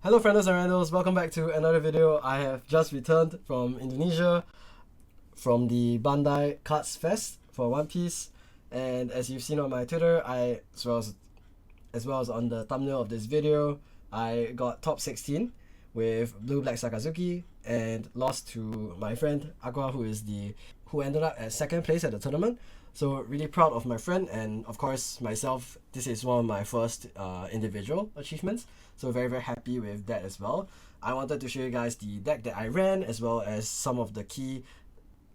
Hello friendos and randos, welcome back to another video. I have just returned from Indonesia from the Bandai Cards Fest for One Piece, and as you've seen on my Twitter, as well as on the thumbnail of this video, I got top 16 with Blue Black Sakazuki and lost to my friend Aqua, who ended up at second place at the tournament. So really proud of my friend, and of course myself. This is one of my first individual achievements, so very happy with that as well. I wanted to show you guys the deck that I ran, as well as some of the key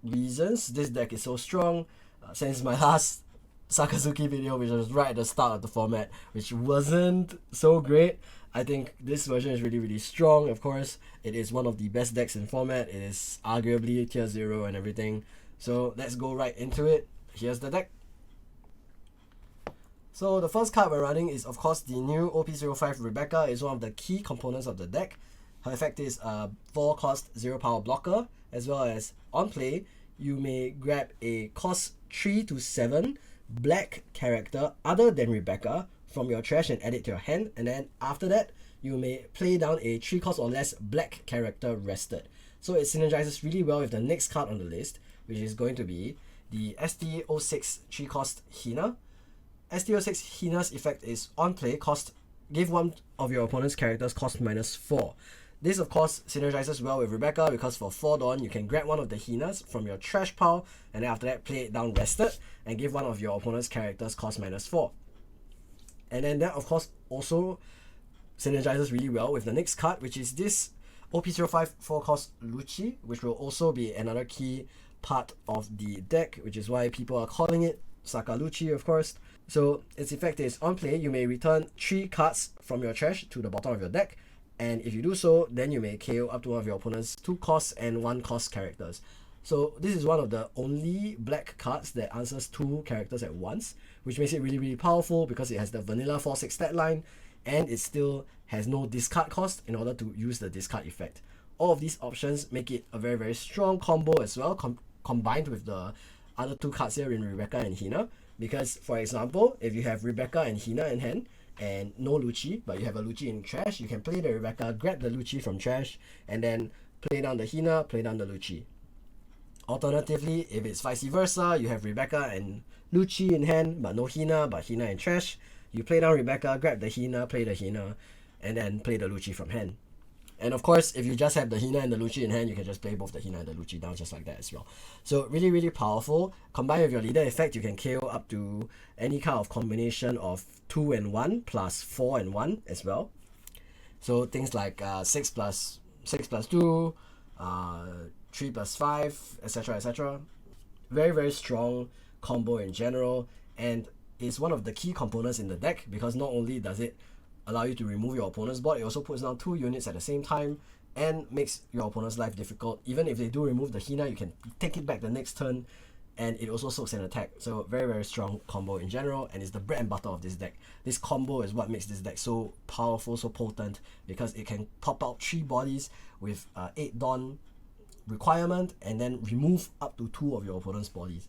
reasons this deck is so strong. Since my last Sakazuki video, which was right at the start of the format, which wasn't so great, I think this version is really strong. Of course, it is one of the best decks in format. It is arguably tier 0 and everything. So let's go right into it. Here's the deck. So the first card we're running is of course the new OP05 Rebecca. Is one of the key components of the deck. Her effect is a 4 cost 0 power blocker, as well as on play you may grab a cost 3 to 7 black character other than Rebecca from your trash and add it to your hand, and then after that you may play down a 3 cost or less black character rested. So it synergizes really well with the next card on the list, which is going to be the ST06 3 cost Hina. ST06 Hina's effect is on play, give one of your opponent's characters cost -4. This of course synergizes well with Rebecca because for 4 Dawn you can grab one of the Hinas from your trash pile, and then after that play it down rested and give one of your opponent's characters cost -4. And then that of course also synergizes really well with the next card, which is this OP05 4 cost Lucci, which will also be another key part of the deck, which is why people are calling it Sakaluchi, of course. So its effect is on play you may return 3 cards from your trash to the bottom of your deck, and if you do so, then you may KO up to one of your opponent's 2 costs and 1 cost characters. So this is one of the only black cards that answers 2 characters at once, which makes it really powerful because it has the vanilla 4/6 stat line, and it still has no discard cost in order to use the discard effect. All of these options make it a very strong combo as well, combined with the other 2 cards here in Rebecca and Hina. Because for example, if you have Rebecca and Hina in hand and no Lucci, but you have a Lucci in trash, you can play the Rebecca, grab the Lucci from trash, and then play down the Hina, play down the Lucci. Alternatively, if it's vice versa, you have Rebecca and Lucci in hand but no Hina, but Hina in trash, you play down Rebecca, grab the Hina, play the Hina, and then play the Lucci from hand. And of course, if you just have the Hina and the Lucci in hand, you can just play both the Hina and the Lucci down just like that as well. So really powerful. Combined with your leader effect, you can KO up to any kind of combination of 2 and 1 plus 4 and 1 as well. So things like 6 plus 2, 3 plus 5, etc. Very strong combo in general, and is one of the key components in the deck because not only does it allow you to remove your opponent's board, it also puts down 2 units at the same time and makes your opponent's life difficult. Even if they do remove the Hina, you can take it back the next turn, and it also soaks an attack. So very strong combo in general, and it's the bread and butter of this deck. This combo is what makes this deck so powerful, so potent, because it can pop out 3 bodies with 8 Dawn requirement and then remove up to 2 of your opponent's bodies.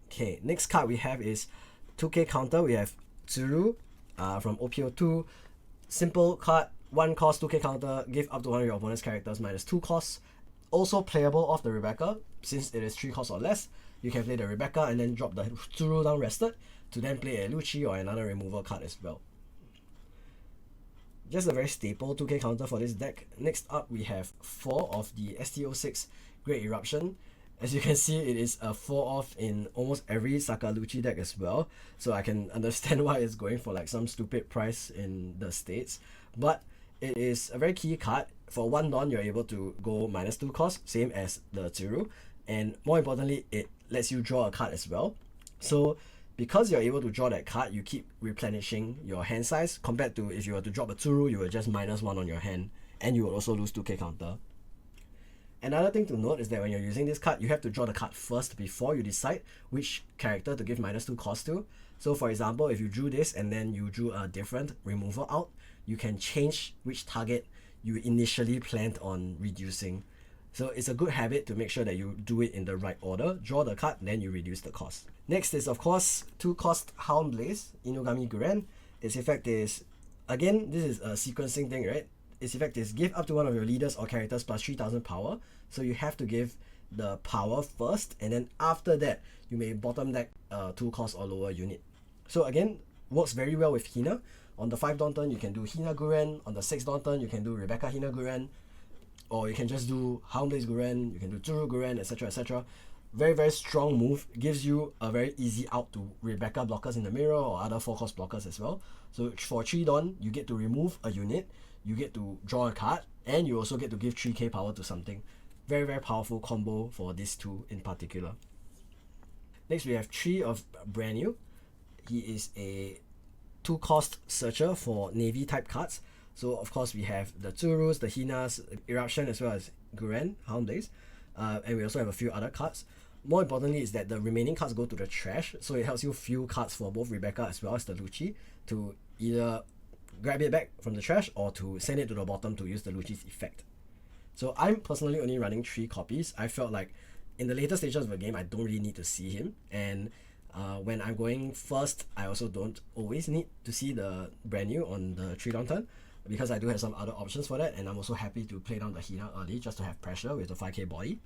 Okay, next card we have is 2k counter. We have Tsuru from OPO2. Simple card, 1 cost 2k counter, give up to one of your opponent's characters -2 costs. Also playable off the Rebecca, since it is 3 costs or less. You can play the Rebecca and then drop the Tsuru down rested to then play a Lucci or another removal card as well. Just a very staple 2k counter for this deck. Next up we have 4 of the ST06 Great Eruption. As you can see, it is a 4 off in almost every Sakaluchi deck as well, so I can understand why it's going for like some stupid price in the States. But it is a very key card. For 1 Dawn, you're able to go -2 cost, same as the Tsuru, and more importantly, it lets you draw a card as well. So because you're able to draw that card, you keep replenishing your hand size, compared to if you were to drop a Tsuru, you will just -1 on your hand, and you will also lose 2k counter. Another thing to note is that when you're using this card, you have to draw the card first before you decide which character to give -2 cost to. So for example, if you drew this and then you drew a different removal out, you can change which target you initially planned on reducing. So it's a good habit to make sure that you do it in the right order. Draw the card, then you reduce the cost. Next is of course 2 cost Hound Blaze, Inugami Guren. Its effect is Again, this is a sequencing thing, right? Its effect is give up to one of your leaders or characters plus 3000 power. So you have to give the power first, and then after that, you may bottom deck 2 cost or lower unit. So again, works very well with Hina. On the 5 dawn turn, you can do Hina Guren. On the 6 dawn turn, you can do Rebecca Hina Guren. Or you can just do Houndblaze Guren, you can do Zuru Guren, etc. etc. Very, very strong move. Gives you a very easy out to Rebecca blockers in the mirror or other 4-cost blockers as well. So for 3 dawn, you get to remove a unit, you get to draw a card, and you also get to give 3k power to something. Very, very powerful combo for these two in particular. Next, we have 3 of Brand New. He is a 2-cost searcher for Navy type cards. So of course we have the Tsurus, the Hinas, Eruption, as well as Guren, Houndblaze. And we also have a few other cards. More importantly is that the remaining cards go to the trash, so it helps you fill cards for both Rebecca as well as the Lucci to either grab it back from the trash or to send it to the bottom to use the Lucci's effect. So I'm personally only running 3 copies. I felt like in the later stages of the game, I don't really need to see him. And when I'm going first, I also don't always need to see the Brand New on the 3 dawn turn, because I do have some other options for that, and I'm also happy to play down the Hina early just to have pressure with the 5k body.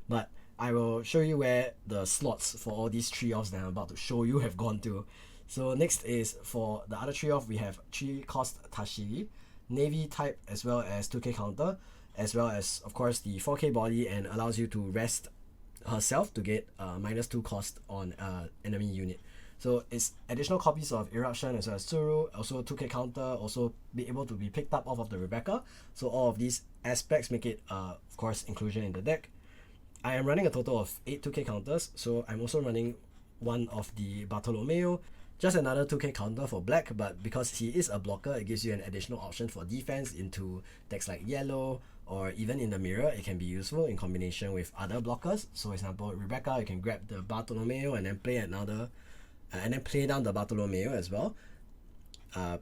But I will show you where the slots for all these 3-offs that I'm about to show you have gone to. So next is for the other 3-off, we have 3-cost Tashiri, Navy type as well as 2k counter, as well as of course the 4k body, and allows you to rest herself to get minus 2 cost on enemy unit. So it's additional copies of Eruption as well as Tsuru, also 2k counter, also be able to be picked up off of the Rebecca. So all of these aspects make it of course inclusion in the deck. I am running a total of 8 2k counters, so I'm also running one of the Bartolomeo, just another 2k counter for black, but because he is a blocker, it gives you an additional option for defense into decks like yellow, or even in the mirror, it can be useful in combination with other blockers. So for example, Rebecca, you can grab the Bartolomeo and then play another, and then play down the Bartolomeo as well,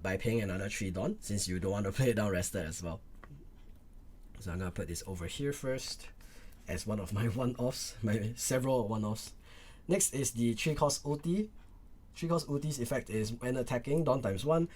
by paying another 3 dawn, since you don't want to play it down rested as well. So I'm gonna put this over here first as one of my one-offs, my several one-offs. Next is the 3-cost ulti. 3-cost ulti's effect is when attacking dawn times 1,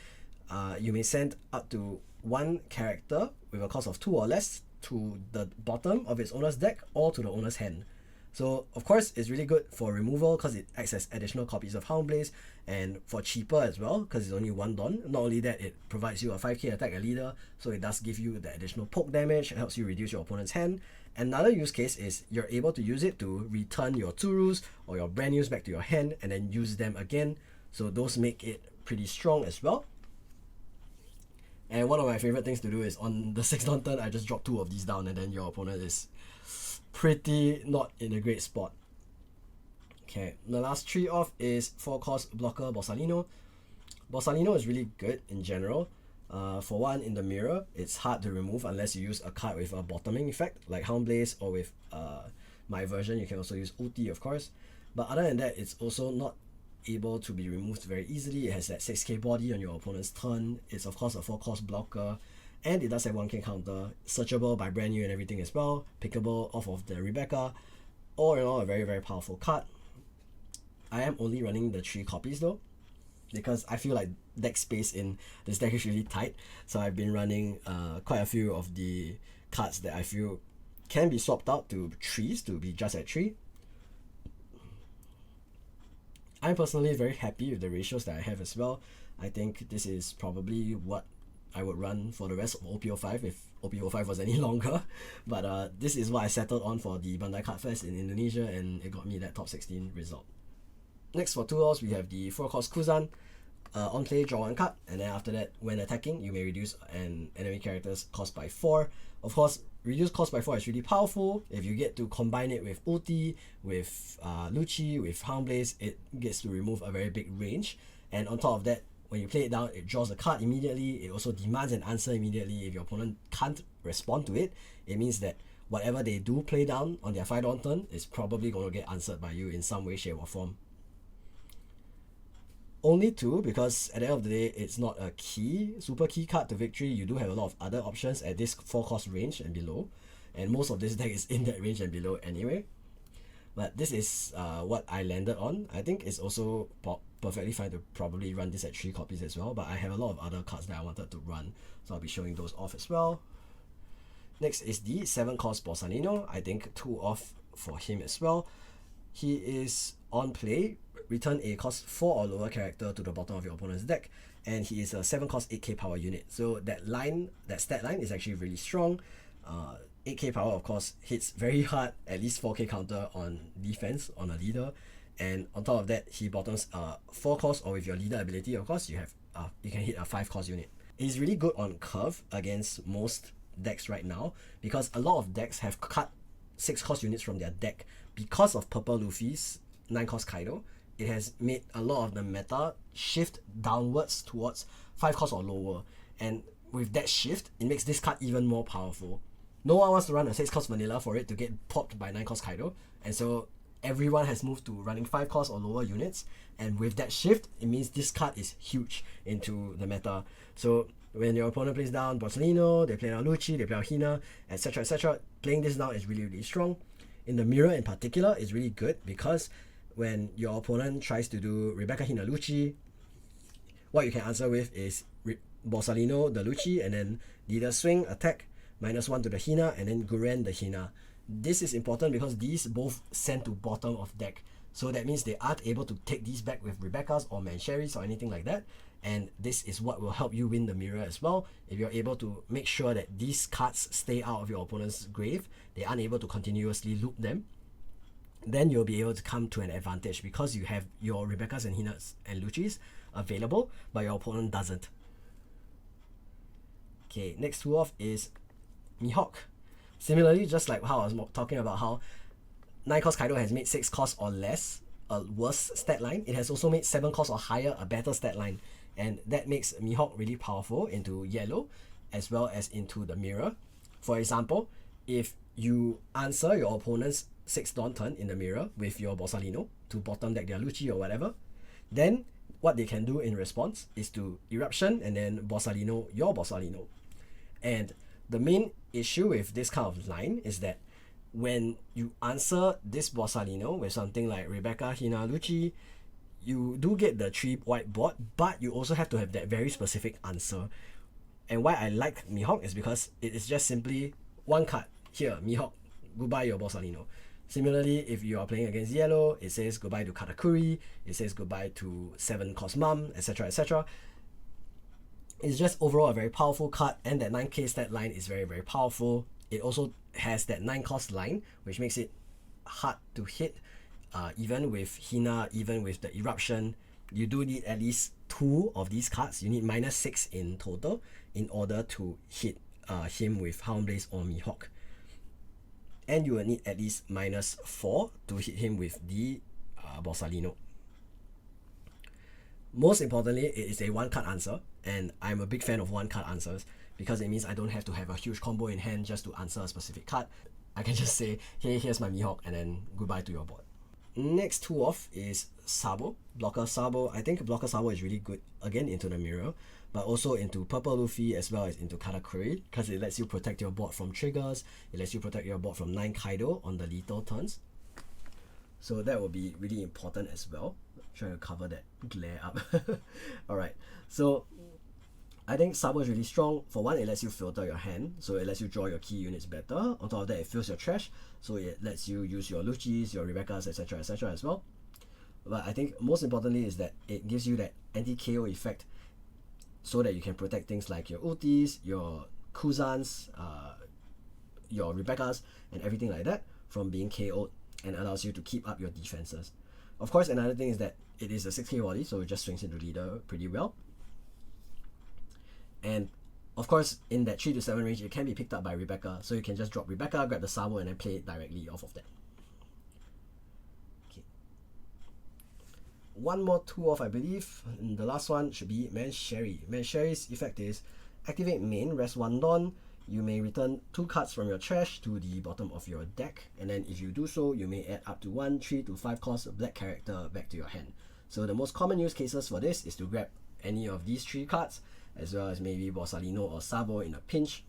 you may send up to 1 character with a cost of 2 or less to the bottom of its owner's deck or to the owner's hand. So of course it's really good for removal because it acts as additional copies of Houndblaze, and for cheaper as well because it's only 1 dawn. Not only that, it provides you a 5k attack a leader, so it does give you the additional poke damage. It helps you reduce your opponent's hand. Another use case is you're able to use it to return your Tsurus or your Brand News back to your hand and then use them again. So those make it pretty strong as well. And one of my favorite things to do is on the 6th dawn turn, I just drop 2 of these down, and then your opponent is pretty not in a great spot. Okay, the last 3 off is 4-cost blocker Borsalino. Borsalino is really good in general. For one, in the mirror, it's hard to remove unless you use a card with a bottoming effect, like Houndblaze, or with my version, you can also use ulti, of course. But other than that, it's also not able to be removed very easily. It has that 6k body on your opponent's turn. It's of course a 4-cost blocker, and it does have 1k counter, searchable by Brand New and everything as well, pickable off of the Rebecca. All in all, a very, very powerful card. I am only running the 3 copies though, because I feel like deck space in this deck is really tight. So I've been running quite a few of the cards that I feel can be swapped out to 3s to be just at 3. I'm personally very happy with the ratios that I have as well. I think this is probably what I would run for the rest of OPO5 if OPO5 was any longer. But this is what I settled on for the Bandai Card Fest in Indonesia, and it got me that top 16 result. Next, for 2-offs, we have the 4-cost Kuzan. On play, draw 1 card, and then after that, when attacking, you may reduce an enemy character's cost by 4. Of course, reduce cost by 4 is really powerful. If you get to combine it with ulti, with Lucci, with Houndblaze, it gets to remove a very big range. And on top of that, when you play it down, it draws a card immediately. It also demands an answer immediately. If your opponent can't respond to it, it means that whatever they do play down on their 5 dawn turn is probably going to get answered by you in some way, shape or form. Only 2, because at the end of the day, it's not a super key card to victory. You do have a lot of other options at this 4-cost range and below, and most of this deck is in that range and below anyway. but this is what I landed on. I think it's also perfectly fine to probably run this at 3 copies as well, but I have a lot of other cards that I wanted to run, so I'll be showing those off as well. Next is the 7-cost Borsalino. I think 2 off for him as well. He is on play, return a cost 4 or lower character to the bottom of your opponent's deck, and he is a 7-cost 8k power unit. So that stat line is actually really strong. 8k power of course hits very hard, at least 4k counter on defense on a leader, and on top of that he bottoms 4 cost, or with your leader ability of course you can hit a 5-cost unit. He's really good on curve against most decks right now, because a lot of decks have cut 6-cost units from their deck because of Purple Luffy's 9-cost Kaido. It has made a lot of the meta shift downwards towards 5-cost or lower, and with that shift it makes this card even more powerful. No one wants to run a 6-cost vanilla for it to get popped by 9-cost Kaido, and so everyone has moved to running 5-cost or lower units, and with that shift it means this card is huge into the meta. So when your opponent plays down Borsalino, they play down Lucci, they play down Hina, etc, etc, playing this down is really, really strong. In the mirror in particular is really good, because when your opponent tries to do Rebecca, Hina, Lucci, what you can answer with is Borsalino the Lucci, and then leader swing, attack, -1 to the Hina, and then Guren the Hina. This is important because these both send to bottom of deck, so that means they aren't able to take these back with Rebecca's or Mancheris or anything like that, and this is what will help you win the mirror as well. If you're able to make sure that these cards stay out of your opponent's grave, they aren't able to continuously loop them, then you'll be able to come to an advantage, because you have your Rebecca's and Hinas and Lucci's available, but your opponent doesn't. Okay, next 2 off is Mihawk. Similarly, just like how I was talking about how 9-cost Kaido has made 6 cost or less a worse stat line, it has also made 7 cost or higher a better stat line, and that makes Mihawk really powerful into yellow as well as into the mirror. For example, if you answer your opponent's 6 Dawn turn in the mirror with your Borsalino to bottom deck their Lucci or whatever, then what they can do in response is to Eruption and then Borsalino your Borsalino. And the main issue with this kind of line is that when you answer this Borsalino with something like Rebecca, Hina, Lucci, you do get the 3 white board, but you also have to have that very specific answer. And why I like Mihawk is because it is just simply 1 card. Here, Mihawk, goodbye your Borsalino. Similarly, if you are playing against yellow, it says goodbye to Katakuri, it says goodbye to 7-cost Mum, etc, etc. It's just overall a very powerful card, and that 9k stat line is very, very powerful. It also has that 9-cost line, which makes it hard to hit. Even with Hina, even with the Eruption, you do need at least 2 of these cards. You need -6 in total in order to hit him with Hound Blaze or Mihawk. And you will need at least -4 to hit him with the Borsalino. Most importantly, it is a 1-card answer, and I'm a big fan of 1-card answers, because it means I don't have to have a huge combo in hand just to answer a specific card. I can just say, hey, here's my Mihawk, and then goodbye to your board. Next 2 off is Sabo, Blocker Sabo. I think Blocker Sabo is really good, again, into the mirror, but also into Purple Luffy as well as into Katakuri, because it lets you protect your board from triggers, it lets you protect your board from 9 Kaido on the lethal turns. So that will be really important as well. Trying to cover that glare up. Alright, so I think Sabo is really strong. For one, it lets you filter your hand, so it lets you draw your key units better. On top of that, it fills your trash, so it lets you use your Lucci's, your Rebecca's, etc, etc as well. But I think most importantly is that it gives you that anti-KO effect, so that you can protect things like your ultis, your Kuzans, your Rebecca's, and everything like that from being KO'd, and allows you to keep up your defenses. Of course, another thing is that it is a 6k body, so it just swings into leader pretty well. And of course, in that 3 to 7 range, it can be picked up by Rebecca, so you can just drop Rebecca, grab the Sabo, and then play it directly off of that. Okay. 1 more 2 off, I believe, and the last one should be Mancheri. Mancheri's effect is activate main, rest 1 Dawn. You may return 2 cards from your trash to the bottom of your deck, and then if you do so, you may add up to 1 3 to 5 cost black character back to your hand. So the most common use cases for this is to grab any of these 3 cards, as well as maybe Borsalino or Sabo in a pinch,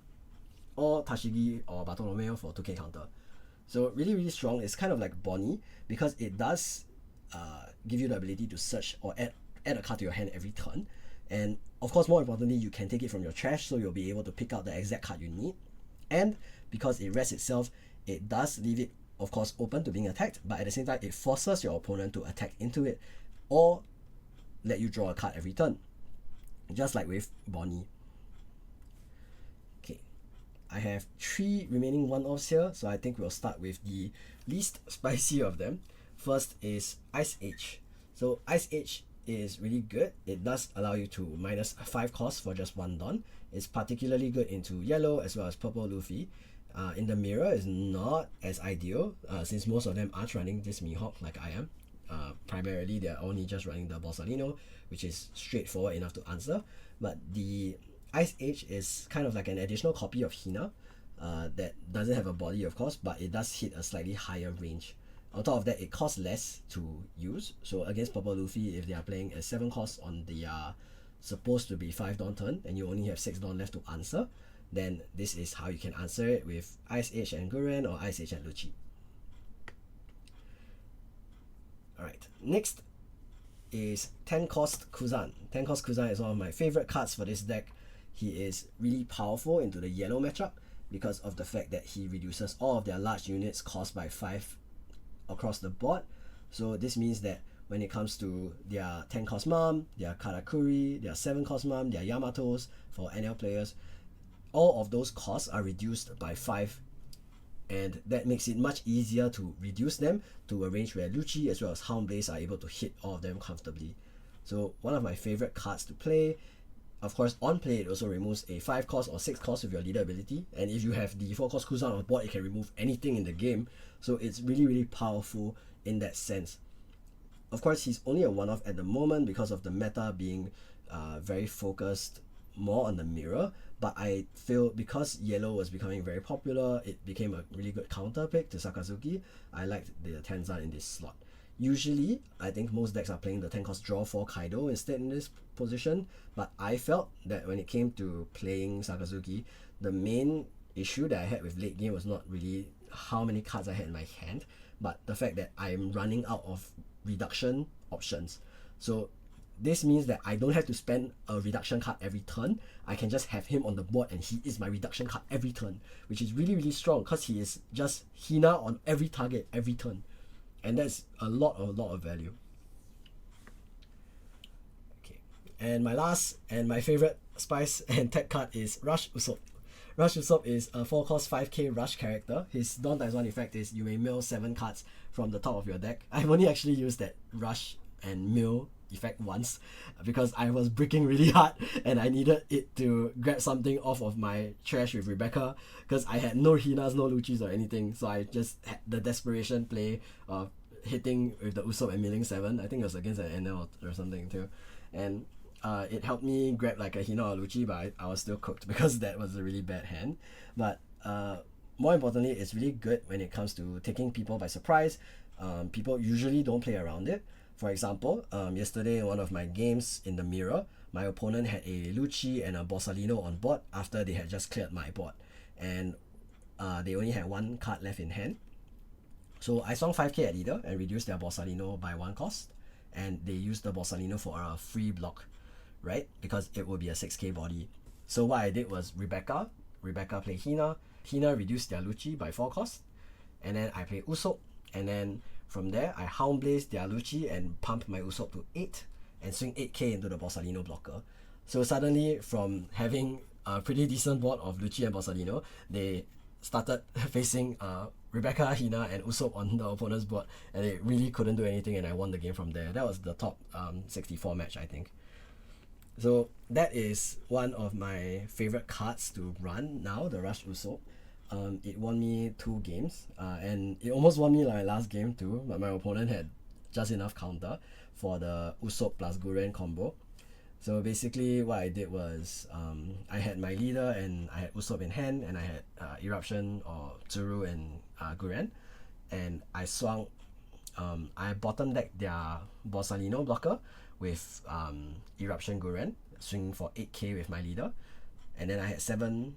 or Tashigi or Bartolomeo for 2k counter. So really, really strong. It's kind of like Bonnie because it does give you the ability to search or add a card to your hand every turn. And of course, more importantly, you can take it from your trash, so you'll be able to pick out the exact card you need. And because it rests itself, it does leave it, of course, open to being attacked, but at the same time, it forces your opponent to attack into it or let you draw a card every turn, just like with Bonnie. Okay, I have 3 remaining one-offs here, so I think we'll start with the least spicy of them. First is Ice Age. So Ice Age is really good. It does allow you to minus 5 cost for just 1 Dawn. It's particularly good into yellow as well as purple Luffy. In the mirror is not as ideal since most of them aren't running this Mihawk like I am. Primarily they're only just running the Borsalino, which is straightforward enough to answer. But the Ice Age is kind of like an additional copy of Hina that doesn't have a body, of course, but it does hit a slightly higher range. On top of that, it costs less to use. So against Purple Luffy, if they are playing a 7 cost on the supposed to be 5 Dawn turn and you only have 6 Dawn left to answer, then this is how you can answer it with Ice Age and Guren or Ice Age and Lucci. Alright, next is 10 cost Kuzan. 10 cost Kuzan is one of my favorite cards for this deck. He is really powerful into the yellow matchup because of the fact that he reduces all of their large units cost by 5 across the board. So this means that when it comes to their 10 cost Mom, their Karakuri, their 7 cost Mom, their Yamatos for NL players, all of those costs are reduced by 5, and that makes it much easier to reduce them to a range where Lucci as well as Houndblaze are able to hit all of them comfortably. So one of my favorite cards to play. Of course, on play it also removes a 5 cost or 6 cost with your leader ability, and if you have the 4 cost Kuzan on the board, it can remove anything in the game. So it's really, really powerful in that sense. Of course, he's only a one-off at the moment because of the meta being very focused more on the mirror, but I feel because yellow was becoming very popular, it became a really good counter pick to Sakazuki. I liked the Tenzan in this slot. Usually, I think most decks are playing the 10 cost draw for Kaido instead in this position, but I felt that when it came to playing Sakazuki, the main issue that I had with late game was not really how many cards I had in my hand, but the fact that I'm running out of reduction options. So this means that I don't have to spend a reduction card every turn. I can just have him on the board and he is my reduction card every turn, which is really, really strong because he is just Hina on every target every turn. And that's a lot of value. Okay, and my last and my favorite spice and tech card is Rush Usoop. Rush Usoop is a 4 cost 5k rush character. His Dawn times 1 effect is you may mill 7 cards from the top of your deck. I've only actually used that rush and mill effect once because I was bricking really hard and I needed it to grab something off of my trash with Rebecca because I had no Hinas, no Luccis or anything, so I just had the desperation play of hitting with the Usopp and milling 7. I think it was against an NL or something too, and it helped me grab like a Hina or Lucci, but I was still cooked because that was a really bad hand. But more importantly, it's really good when it comes to taking people by surprise. People usually don't play around it. For example, yesterday in one of my games in the mirror, my opponent had a Lucci and a Borsalino on board after they had just cleared my board, and they only had 1 card left in hand. So I swung 5k at leader and reduced their Borsalino by 1 cost, and they used the Borsalino for a free block, right? Because it would be a 6k body. So what I did was Rebecca played Hina reduced their Lucci by 4 cost, and then I played Usopp, and then from there, I Houndblaze their Lucci and pump my Usopp to 8 and swing 8k into the Borsalino blocker. So suddenly, from having a pretty decent board of Lucci and Borsalino, they started facing Rebecca, Hina, and Usopp on the opponent's board, and they really couldn't do anything, and I won the game from there. That was the top 64 match, I think. So that is one of my favorite cards to run now, the Rush Usopp. It won me 2 games, and it almost won me my last game too, but my opponent had just enough counter for the Usopp plus Guren combo. So basically what I did was I had my leader and I had Usopp in hand, and I had Eruption or Tsuru and Guren, and I swung I bottom decked their Borsalino blocker with Eruption Guren, swinging for 8k with my leader, and then I had 7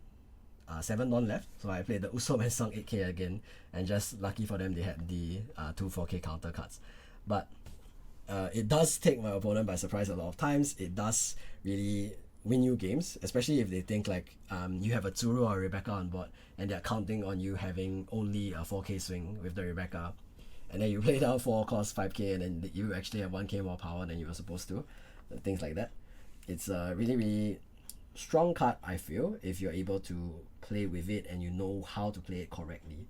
7 non left, so I played the Usopp and sunk 8k again, and just lucky for them they had the 2 4k counter cards. But it does take my opponent by surprise a lot of times. It does really win you games, especially if they think like you have a Tsuru or a Rebecca on board and they're counting on you having only a 4k swing with the Rebecca, and then you play down 4 cost 5k and then you actually have 1k more power than you were supposed to, things like that. It's a really really strong card, I feel, if you're able to play with it and you know how to play it correctly.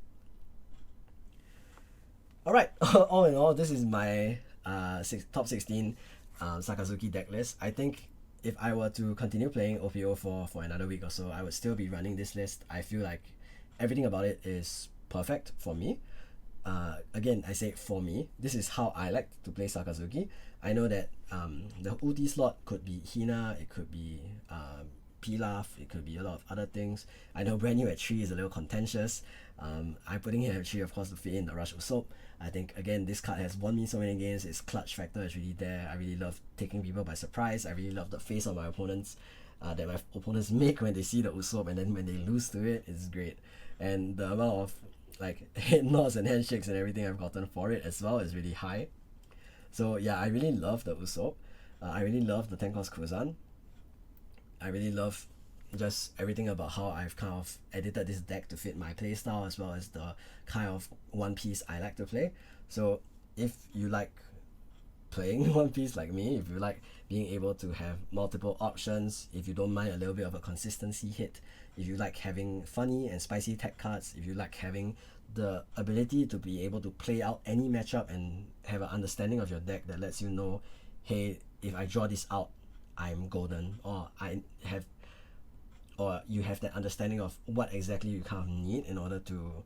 Alright, all in all, this is my top 16 Sakazuki deck list. I think if I were to continue playing OPO for another week or so, I would still be running this list. I feel like everything about it is perfect for me. Again, I say for me, this is how I like to play Sakazuki. I know that the ulti slot could be Hina, it could be Pilaf, it could be a lot of other things. I know brand new at 3 is a little contentious. I'm putting here at 3 of course to fit in the Rush Usoop. I think again this card has won me so many games. Its clutch factor is really there. I really love taking people by surprise. I really love the face of my opponents that my opponents make when they see the Usopp, and then when they lose to it, it's great. And the amount of like head nods and handshakes and everything I've gotten for it as well is really high. So yeah, I really love the Usopp. I really love the 10 cost Kuzan. I really love just everything about how I've kind of edited this deck to fit my playstyle, as well as the kind of One Piece I like to play. So if you like playing One Piece like me, if you like being able to have multiple options, if you don't mind a little bit of a consistency hit, if you like having funny and spicy tech cards, if you like having the ability to be able to play out any matchup and have an understanding of your deck that lets you know, hey, if I draw this out, I'm golden, or you have that understanding of what exactly you kind of need in order to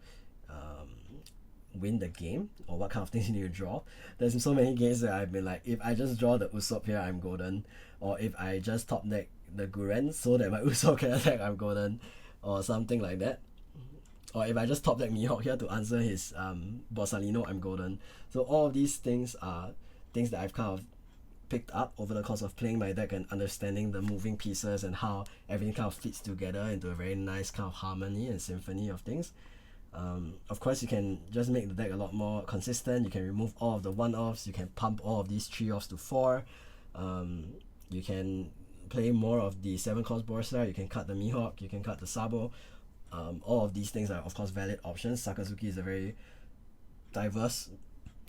win the game, or what kind of things you need to draw. There's so many games that I've been like, if I just draw the Usopp here, I'm golden, or if I just top deck the Guren so that my Usopp can attack, I'm golden, or something like that. Or if I just top deck Mihawk here to answer his Borsalino, I'm golden. So all of these things are things that I've kind of picked up over the course of playing my deck and understanding the moving pieces and how everything kind of fits together into a very nice kind of harmony and symphony of things. Of course, you can just make the deck a lot more consistent. You can remove all of the 1-offs. You can pump all of these 3-offs to 4. You can play more of the 7 cost Borsa. You can cut the Mihawk. You can cut the Sabo. All of these things are of course valid options. Sakazuki is a very diverse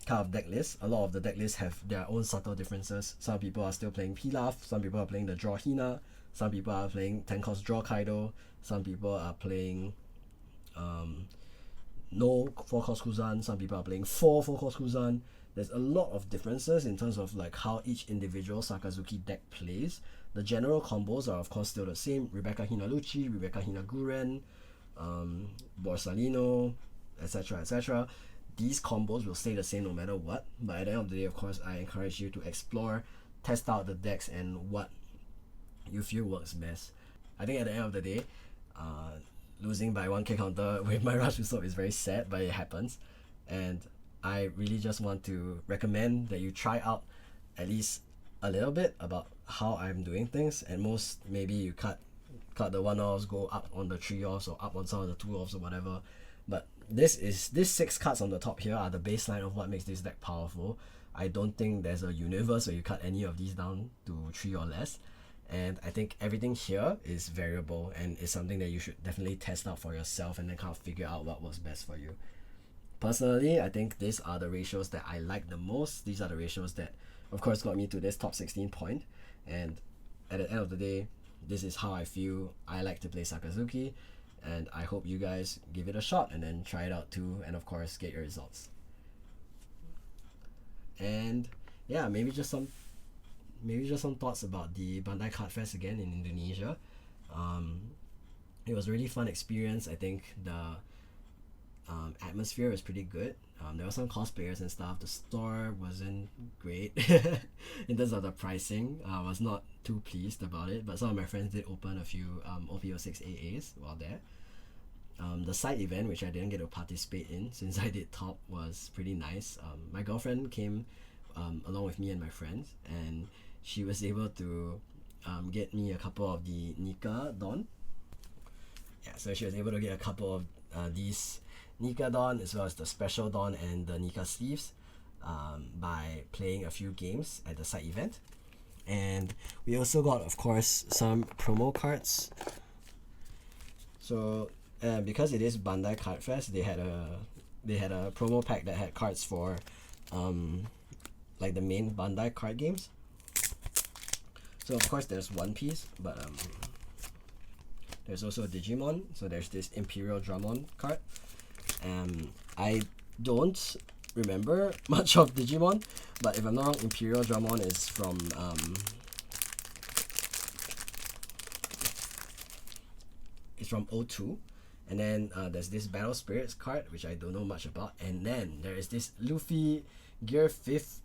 kind of deck list. A lot of the deck lists have their own subtle differences. Some people are still playing Pilaf, some people are playing the Draw Hina, some people are playing 10 cost Draw Kaido, some people are playing no 4 cost Kuzan, some people are playing 4 cost Kuzan. There's a lot of differences in terms of like how each individual Sakazuki deck plays. The general combos are of course still the same: Rebecca Hina Lucci, Rebecca Hina Guren, Borsalino, etc, etc. These combos will stay the same no matter what, but at the end of the day, of course, I encourage you to explore, test out the decks and what you feel works best. I think at the end of the day, losing by 1k counter with my Rush Usoop is very sad, but it happens. And I really just want to recommend that you try out at least a little bit about how I'm doing things. At most, maybe you cut the 1-offs, go up on the 3-offs or up on some of the 2-offs or whatever. But these 6 cards on the top here are the baseline of what makes this deck powerful. I don't think there's a universe where you cut any of these down to 3 or less. And I think everything here is variable and is something that you should definitely test out for yourself and then kind of figure out what works best for you. Personally, I think these are the ratios that I like the most. These are the ratios that of course got me to this top 16 point. And at the end of the day, this is how I feel I like to play Sakazuki. And I hope you guys give it a shot and then try it out too, and of course get your results. And yeah, maybe just some thoughts about the Bandai Card Fest again in Indonesia. It was a really fun experience. I think the atmosphere was pretty good. There were some cosplayers and stuff. The store wasn't great in terms of the pricing. I was not too pleased about it, but some of my friends did open a few OPO6 AAs while there. The side event, which I didn't get to participate in since I did top, was pretty nice. My girlfriend came along with me and my friends, and she was able to get me a couple of the Nika Don. Yeah, So she was able to get a couple of these Nika Dawn as well as the Special Dawn and the Nika sleeves by playing a few games at the side event. And we also got, of course, some promo cards. So because it is Bandai Card Fest, they had a promo pack that had cards for like the main Bandai card games. So of course there's One Piece, but there's also Digimon. So there's this Imperial Dramon card. I don't remember much of Digimon, but if I'm not wrong, Imperial Dramon is from it's from O2. And then there's this Battle Spirits card, which I don't know much about. And then there is this Luffy Gear 5th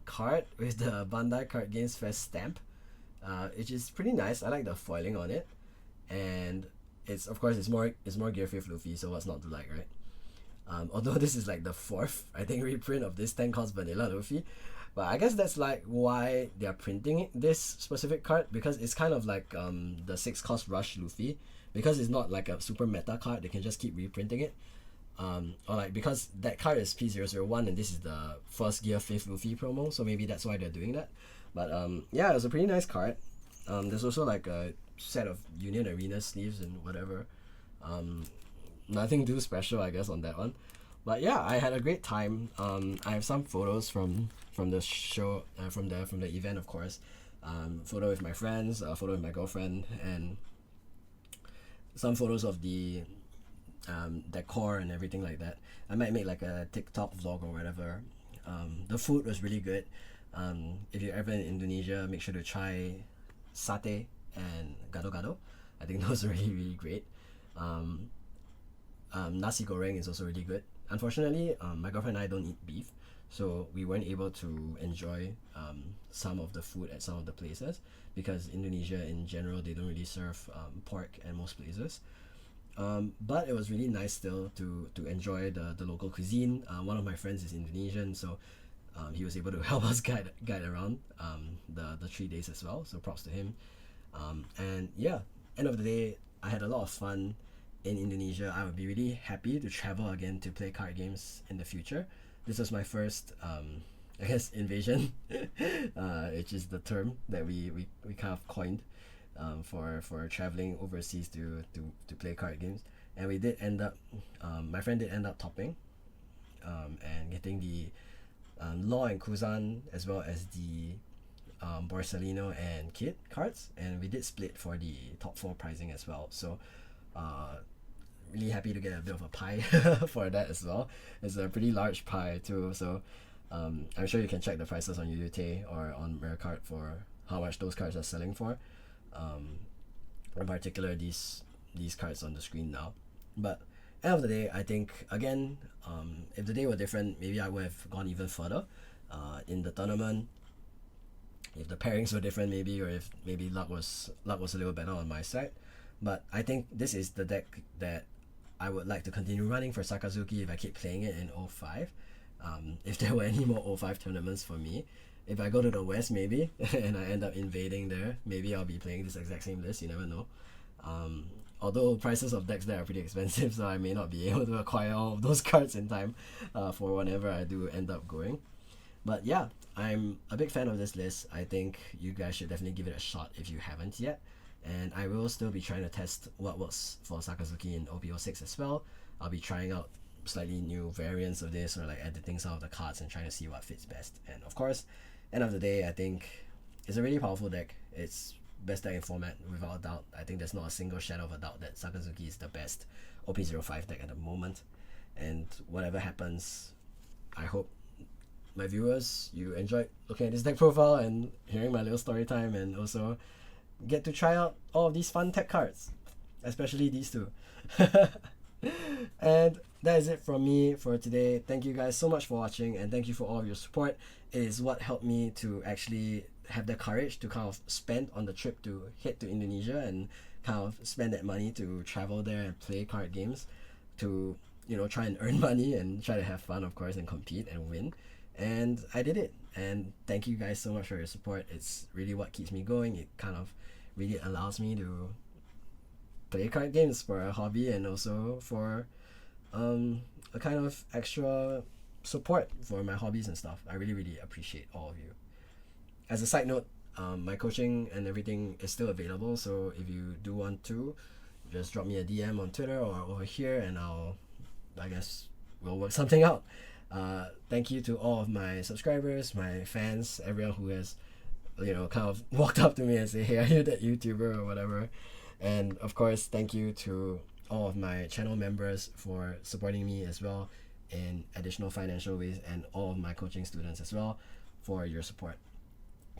card with the Bandai Card Games Fest stamp, which is pretty nice. I like the foiling on it. And it's, of course, it's more Gear 5th Luffy, so what's not to like, right? Although this is like the 4th, I think, reprint of this 10 cost vanilla Luffy. But I guess that's like why they're printing this specific card, because it's kind of like the 6 cost Rush Luffy. Because it's not like a super meta card, they can just keep reprinting it. Or like, because that card is P001 and this is the first Gear 5th Luffy promo, so maybe that's why they're doing that. But yeah, it was a pretty nice card. There's also like a set of Union Arena sleeves and whatever. Nothing too special, I guess, on that one. But yeah, I had a great time. I have some photos from the show, from the event, of course. Photo with my friends, a photo with my girlfriend, and some photos of the decor and everything like that. I might make like a TikTok vlog or whatever. The food was really good. If you're ever in Indonesia, make sure to try satay and gado-gado. I think those are really, really great. Nasi goreng is also really good. Unfortunately, my girlfriend and I don't eat beef, so we weren't able to enjoy some of the food at some of the places, because Indonesia in general, they don't really serve pork at most places. But it was really nice still to enjoy the local cuisine. One of my friends is Indonesian, so he was able to help us guide around the 3 days as well, so props to him. And yeah, end of the day, I had a lot of fun in Indonesia. I would be really happy to travel again to play card games in the future. This was my first I guess invasion, which is the term that we kind of coined for traveling overseas to play card games. And we did end up, my friend did end up topping and getting the Law and Kuzan, as well as the Borsalino and Kid cards, and we did split for the top 4 pricing as well. So really happy to get a bit of a pie for that as well. It's a pretty large pie too, so I'm sure you can check the prices on Udute or on Merecard for how much those cards are selling for. In particular, these cards on the screen now. But end of the day, I think again, if the day were different, maybe I would have gone even further in the tournament. If the pairings were different, maybe, or if maybe luck was a little better on my side. But I think this is the deck that I would like to continue running for Sakazuki if I keep playing it in 05. If there were any more 05 tournaments for me, if I go to the West maybe and I end up invading there, maybe I'll be playing this exact same list, you never know. Although prices of decks there are pretty expensive, so I may not be able to acquire all of those cards in time for whenever I do end up going. But yeah, I'm a big fan of this list. I think you guys should definitely give it a shot if you haven't yet. And I will still be trying to test what works for Sakazuki in OP06 as well. I'll be trying out slightly new variants of this, or like editing some of the cards and trying to see what fits best. And of course, end of the day, I think it's a really powerful deck. It's best deck in format without a doubt. I think there's not a single shadow of a doubt that Sakazuki is the best OP05 deck at the moment. And whatever happens, I hope my viewers, you enjoyed looking at this deck profile and hearing my little story time, and also get to try out all of these fun tech cards, especially these two. And that is it from me for today. Thank you guys so much for watching, and thank you for all of your support. It is what helped me to actually have the courage to kind of spend on the trip to head to Indonesia and kind of spend that money to travel there and play card games, to, you know, try and earn money and try to have fun, of course, and compete and win. And I did it, and thank you guys so much for your support. It's really what keeps me going. It kind of really allows me to play card games for a hobby and also for a kind of extra support for my hobbies and stuff. I really, really appreciate all of you. As a side note, my coaching and everything is still available, so if you do want to, just drop me a DM on Twitter or over here, and I guess we'll work something out. Thank you to all of my subscribers, my fans, everyone who has, kind of walked up to me and say, hey, are you that YouTuber or whatever. And of course, thank you to all of my channel members for supporting me as well in additional financial ways, and all of my coaching students as well for your support.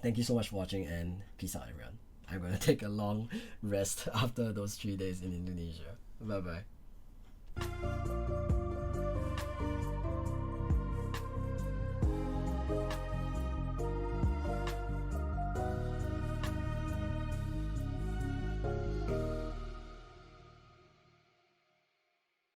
Thank you so much for watching, and peace out, everyone. I'm going to take a long rest after those 3 days in Indonesia. Bye bye.